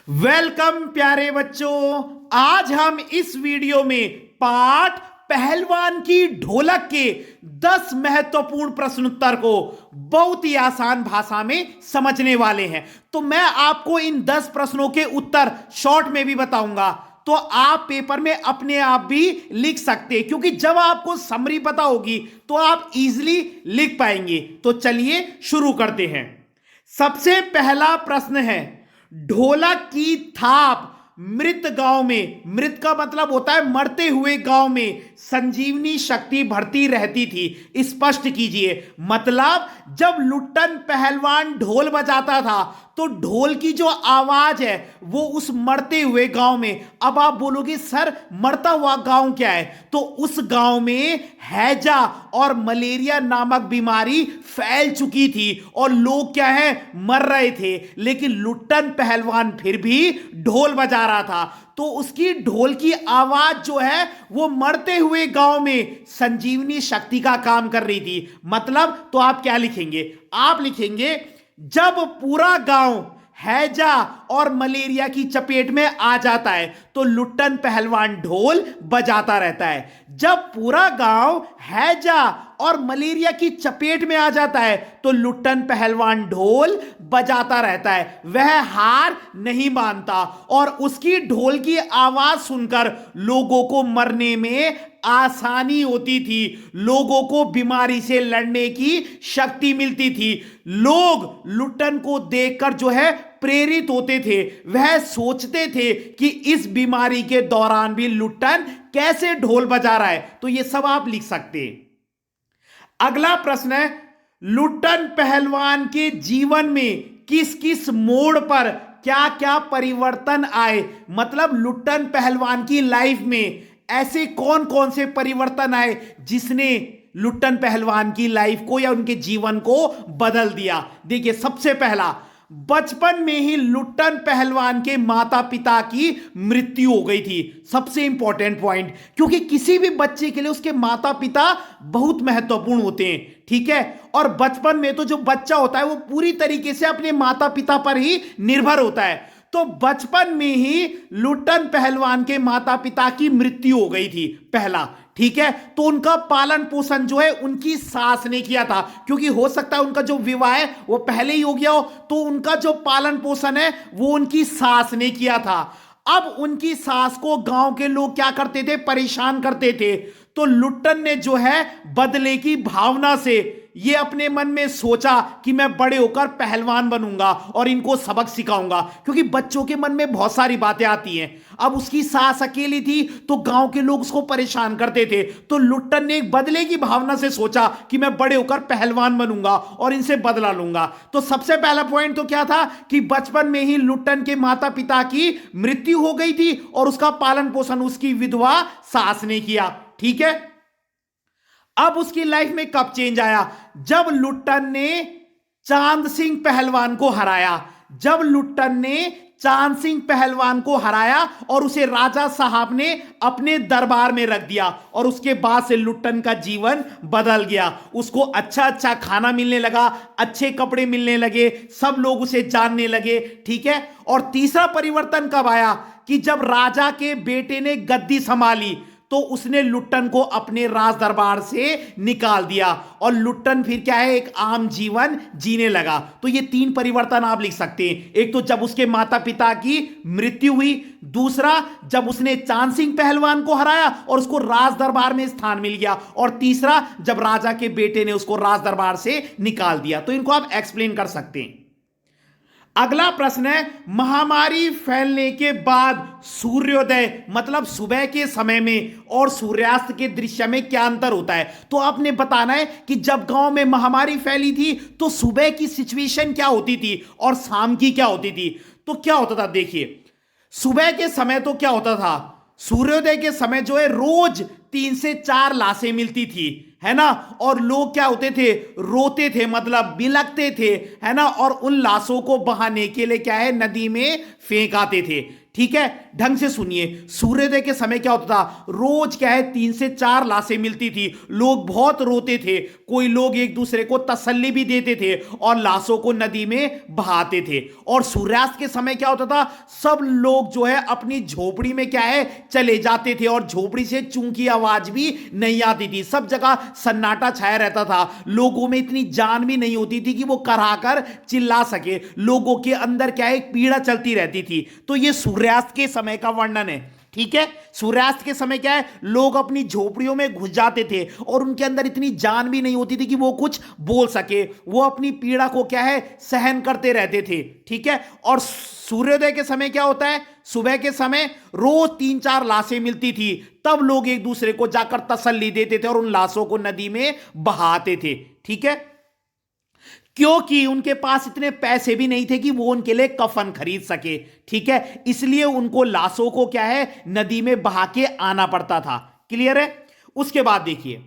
Welcome प्यारे बच्चों। आज हम इस वीडियो में पाठ पहलवान की ढोलक के 10 महत्वपूर्ण प्रश्नोत्तर को बहुत ही आसान भाषा में समझने वाले हैं। तो मैं आपको इन 10 प्रश्नों के उत्तर शॉर्ट में भी बताऊंगा, तो आप पेपर में अपने आप भी लिख सकते हैं, क्योंकि जब आपको समरी पता होगी तो आप इजीली लिख पाएंगे। तो चलिए शुरू करते हैं। सबसे पहला प्रश्न है, ढोलक की थाप मृत गांव में, मृत का मतलब होता है मरते हुए गांव में, संजीवनी शक्ति भरती रहती थी। स्पष्ट कीजिए। मतलब जब लुट्टन पहलवान ढोल बजाता था तो ढोल की जो आवाज है वो उस मरते हुए गांव में। अब आप बोलोगे सर मरता हुआ गांव क्या है? तो उस गांव में हैजा और मलेरिया नामक बीमारी फैल चुकी थी और लोग क्या है, मर रहे थे। लेकिन लुट्टन पहलवान फिर भी ढोल बजा रहा था, तो उसकी ढोल की आवाज जो है वो मरते हुए गांव में संजीवनी शक्ति का काम कर रही थी। मतलब तो आप क्या लिखेंगे? आप लिखेंगे जब पूरा गांव हैजा और मलेरिया की चपेट में आ जाता है तो लुट्टन पहलवान ढोल बजाता रहता है। जब पूरा गांव हैजा और मलेरिया की चपेट में आ जाता है तो लुट्टन पहलवान ढोल बजाता रहता है। वह हार नहीं मानता और उसकी ढोल की आवाज सुनकर लोगों को मरने में आसानी होती थी, लोगों को बीमारी से लड़ने की शक्ति मिलती थी। लोग लुट्टन को देखकर जो है प्रेरित होते थे। वह सोचते थे कि इस बीमारी के दौरान भी लुट्टन कैसे ढोल बजा रहा है। तो ये सब आप लिख सकते हैं। अगला प्रश्न है, लुट्टन पहलवान के जीवन में किस किस मोड़ पर क्या क्या परिवर्तन आए? मतलब लुट्टन पहलवान की लाइफ में ऐसे कौन कौन से परिवर्तन आए जिसने लुट्टन पहलवान की लाइफ को या उनके जीवन को बदल दिया। देखिए, सबसे पहला, बचपन में ही लुट्टन पहलवान के माता पिता की मृत्यु हो गई थी। सबसे इंपॉर्टेंट पॉइंट, क्योंकि किसी भी बच्चे के लिए उसके माता पिता बहुत महत्वपूर्ण होते हैं, ठीक है। और बचपन में तो जो बच्चा होता है वो पूरी तरीके से अपने माता पिता पर ही निर्भर होता है। तो बचपन में ही लुट्टन पहलवान के माता पिता की मृत्यु हो गई थी, पहला, ठीक है। तो उनका पालन पोषण जो है उनकी सास ने किया था, क्योंकि हो सकता है उनका जो विवाह है वो पहले ही हो गया हो, तो उनका जो पालन पोषण है वो उनकी सास ने किया था। अब उनकी सास को गांव के लोग क्या करते थे, परेशान करते थे। तो लुट्टन ने जो है बदले की भावना से ये अपने मन में सोचा कि मैं बड़े होकर पहलवान बनूंगा और इनको सबक सिखाऊंगा, क्योंकि बच्चों के मन में बहुत सारी बातें आती हैं। अब उसकी सास अकेली थी तो गांव के लोग उसको परेशान करते थे, तो लुट्टन ने एक बदले की भावना से सोचा कि मैं बड़े होकर पहलवान बनूंगा और इनसे बदला लूंगा। तो सबसे पहला पॉइंट तो क्या था कि बचपन में ही लुट्टन के माता पिता की मृत्यु हो गई थी और उसका पालन पोषण उसकी विधवा सास ने किया, ठीक है। अब उसकी लाइफ में कब चेंज आया? जब लुट्टन ने चांद सिंह पहलवान को हराया। जब लुट्टन ने चांद सिंह पहलवान को हराया और उसे राजा साहब ने अपने दरबार में रख दिया, और उसके बाद से लुट्टन का जीवन बदल गया। उसको अच्छा अच्छा खाना मिलने लगा, अच्छे कपड़े मिलने लगे, सब लोग उसे जानने लगे, ठीक है। और तीसरा परिवर्तन कब आया कि जब राजा के बेटे ने गद्दी संभाली तो उसने लुट्टन को अपने राज दरबार से निकाल दिया और लुट्टन फिर क्या है, एक आम जीवन जीने लगा। तो ये 3 परिवर्तन आप लिख सकते हैं। एक तो जब उसके माता पिता की मृत्यु हुई, दूसरा जब उसने चांद सिंह पहलवान को हराया और उसको राज दरबार में स्थान मिल गया, और तीसरा जब राजा के बेटे ने उसको राज दरबार से निकाल दिया। तो इनको आप एक्सप्लेन कर सकते हैं। अगला प्रश्न है, महामारी फैलने के बाद सूर्योदय मतलब सुबह के समय में और सूर्यास्त के दृश्य में क्या अंतर होता है? तो आपने बताना है कि जब गांव में महामारी फैली थी तो सुबह की सिचुएशन क्या होती थी और शाम की क्या होती थी। तो क्या होता था, देखिए, सुबह के समय तो क्या होता था, सूर्योदय के समय जो है रोज 3 से 4 लाशें मिलती थी, है ना। और लोग क्या होते थे, रोते थे, मतलब बिलखते थे, है ना। और उन लाशों को बहाने के लिए क्या है, नदी में फेंक आते थे, ठीक है, ढंग से सुनिए। सूर्योदय के समय क्या होता था, रोज क्या है 3 से 4 लाशें मिलती थी, लोग बहुत रोते थे, कोई लोग एक दूसरे को तसल्ली भी देते थे और लाशों को नदी में बहाते थे। और सूर्यास्त के समय क्या होता था, सब लोग जो है अपनी झोपड़ी में क्या है चले जाते थे और झोपड़ी से चूं की आवाज भी नहीं आती थी, सब जगह सन्नाटा छाया रहता था, लोगों में इतनी जान भी नहीं होती थी कि वो कराकर चिल्ला सके, लोगों के अंदर क्या है एक पीड़ा चलती रहती थी। तो ये सूर्यास्त के समय का वर्णन है। ठीक है, सूर्यास्त के समय क्या है, लोग अपनी झोपड़ियों में घुस जाते थे और उनके अंदर इतनी जान भी नहीं होती थी कि वो कुछ बोल सके, वो अपनी पीड़ा को क्या है सहन करते रहते थे। ठीक है, और सूर्योदय के समय क्या होता है, सुबह के समय रोज 3-4 लाशें मिलती थी, तब लोग एक दूसरे को जाकर तसल्ली देते थे और उन लाशों को नदी में बहाते थे। ठीक है, क्योंकि उनके पास इतने पैसे भी नहीं थे कि वो उनके लिए कफन खरीद सके। ठीक है, इसलिए उनको लाशों को क्या है नदी में बहा के आना पड़ता था। क्लियर है। उसके बाद देखिए,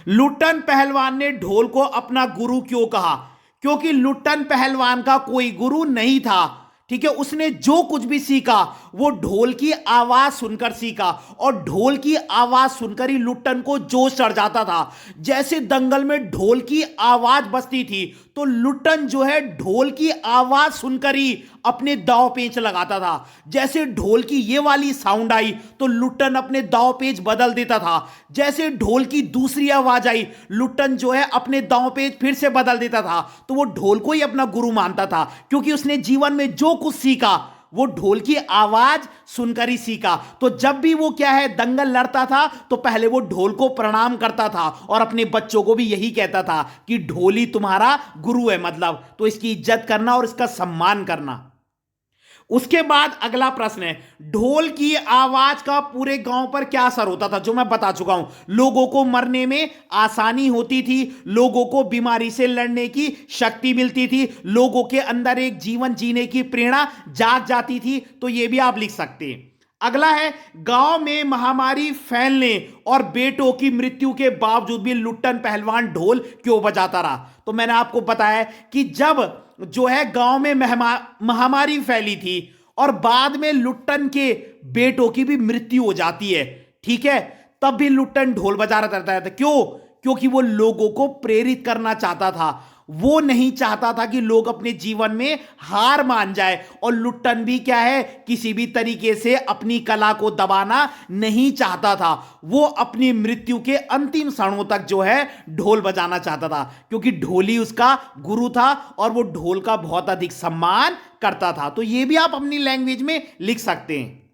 लुट्टन पहलवान ने ढोल को अपना गुरु क्यों कहा, क्योंकि लुट्टन पहलवान का कोई गुरु नहीं था। ठीक है, उसने जो कुछ भी सीखा वो ढोल की आवाज सुनकर सीखा और ढोल की आवाज सुनकर ही लुट्टन को जोश चढ़ जाता था। जैसे दंगल में ढोल की आवाज बजती थी तो लुट्टन जो है ढोल की आवाज सुनकर ही अपने दांव पेंच लगाता था। जैसे ढोल की ये वाली साउंड आई तो लुट्टन अपने दांव पेंच बदल देता था, जैसे ढोल की दूसरी आवाज आई लुट्टन जो है अपने दांव पेंच फिर से बदल देता था। तो वो ढोल को ही अपना गुरु मानता था, क्योंकि उसने जीवन में जो कुछ सीखा वो ढोल की आवाज सुनकर ही सीखा। तो जब भी वो क्या है दंगल लड़ता था तो पहले वो ढोल को प्रणाम करता था और अपने बच्चों को भी यही कहता था कि ढोल ही तुम्हारा गुरु है, मतलब तो इसकी इज्जत करना और इसका सम्मान करना। उसके बाद अगला प्रश्न है, ढोल की आवाज का पूरे गांव पर क्या असर होता था, जो मैं बता चुका हूं। लोगों को मरने में आसानी होती थी, लोगों को बीमारी से लड़ने की शक्ति मिलती थी, लोगों के अंदर एक जीवन जीने की प्रेरणा जाग जाती थी। तो यह भी आप लिख सकते हैं। अगला है, गांव में महामारी फैलने और बेटों की मृत्यु के बावजूद भी लुट्टन पहलवान ढोल क्यों बजाता रहा। तो मैंने आपको बताया कि जब जो है गांव में महामारी फैली थी और बाद में लुट्टन के बेटों की भी मृत्यु हो जाती है, ठीक है, तब भी लुट्टन ढोल बजा रहता था। क्यों? क्योंकि वो लोगों को प्रेरित करना चाहता था, वो नहीं चाहता था कि लोग अपने जीवन में हार मान जाए। और लुट्टन भी क्या है किसी भी तरीके से अपनी कला को दबाना नहीं चाहता था, वो अपनी मृत्यु के अंतिम क्षणों तक जो है ढोल बजाना चाहता था, क्योंकि ढोली उसका गुरु था और वो ढोल का बहुत अधिक सम्मान करता था। तो ये भी आप अपनी लैंग्वेज में लिख सकते हैं।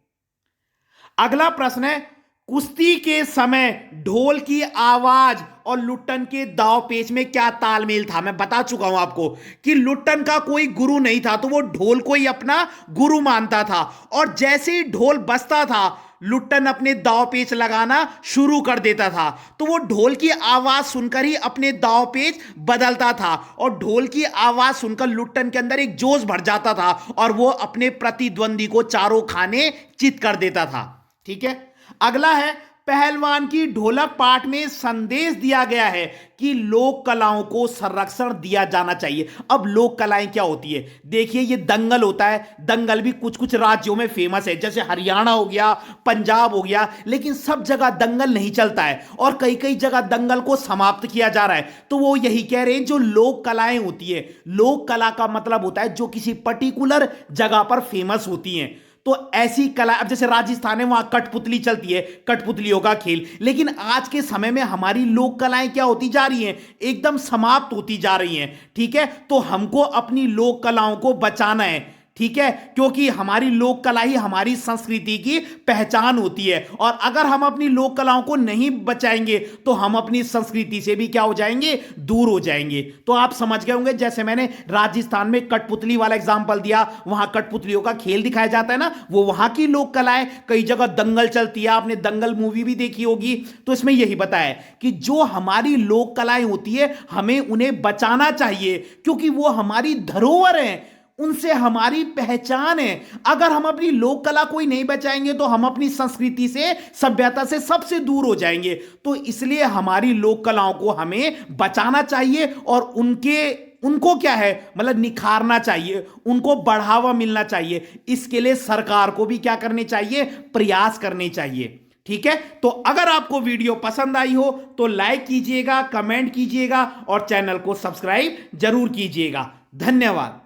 अगला प्रश्न है, कुश्ती के समय ढोल की आवाज और लुट्टन के दांव पेच में क्या तालमेल था। मैं बता चुका हूं आपको कि लुट्टन का कोई गुरु नहीं था, तो वो ढोल को ही अपना गुरु मानता था और जैसे ही ढोल बजता था लुट्टन अपने दांव पेच लगाना शुरू कर देता था। तो वो ढोल की आवाज सुनकर ही अपने दांव पेच बदलता था और ढोल की आवाज सुनकर लुट्टन के अंदर एक जोश भर जाता था और वो अपने प्रतिद्वंदी को चारों खाने चित कर देता था। ठीक है, अगला है, पहलवान की ढोलक पाठ में संदेश दिया गया है कि लोक कलाओं को संरक्षण दिया जाना चाहिए। अब लोक कलाएं क्या होती है, देखिए ये दंगल होता है, दंगल भी कुछ कुछ राज्यों में फेमस है, जैसे हरियाणा हो गया, पंजाब हो गया, लेकिन सब जगह दंगल नहीं चलता है और कई कई जगह दंगल को समाप्त किया जा रहा है। तो वो यही कह रहे हैं, जो लोक कलाएं होती है, लोक कला का मतलब होता है जो किसी पर्टिकुलर जगह पर फेमस होती हैं। तो ऐसी कला, अब जैसे राजस्थान है वहां कठपुतली चलती है, कठपुतलियों का खेल, लेकिन आज के समय में हमारी लोक कलाएं क्या होती जा रही हैं, एकदम समाप्त होती जा रही हैं। ठीक है, तो हमको अपनी लोक कलाओं को बचाना है। ठीक है, क्योंकि हमारी लोक कला ही हमारी संस्कृति की पहचान होती है और अगर हम अपनी लोक कलाओं को नहीं बचाएंगे तो हम अपनी संस्कृति से भी क्या हो जाएंगे, दूर हो जाएंगे। तो आप समझ गए होंगे, जैसे मैंने राजस्थान में कठपुतली वाला एग्जांपल दिया, वहां कठपुतलियों का खेल दिखाया जाता है ना, वो वहां की लोक कला है। कई जगह दंगल चलती है, आपने दंगल मूवी भी देखी होगी, तो इसमें यही बताया कि जो हमारी लोक कलाएं होती है हमें उन्हें बचाना चाहिए, क्योंकि वो हमारी धरोहर है, उनसे हमारी पहचान है। अगर हम अपनी लोक कला को ही नहीं बचाएंगे तो हम अपनी संस्कृति से, सभ्यता से सबसे दूर हो जाएंगे। तो इसलिए हमारी लोक कलाओं को हमें बचाना चाहिए और उनके उनको क्या है, मतलब निखारना चाहिए, उनको बढ़ावा मिलना चाहिए। इसके लिए सरकार को भी क्या करने चाहिए, प्रयास करने चाहिए। ठीक है, तो अगर आपको वीडियो पसंद आई हो तो लाइक कीजिएगा, कमेंट कीजिएगा और चैनल को सब्सक्राइब जरूर कीजिएगा। धन्यवाद।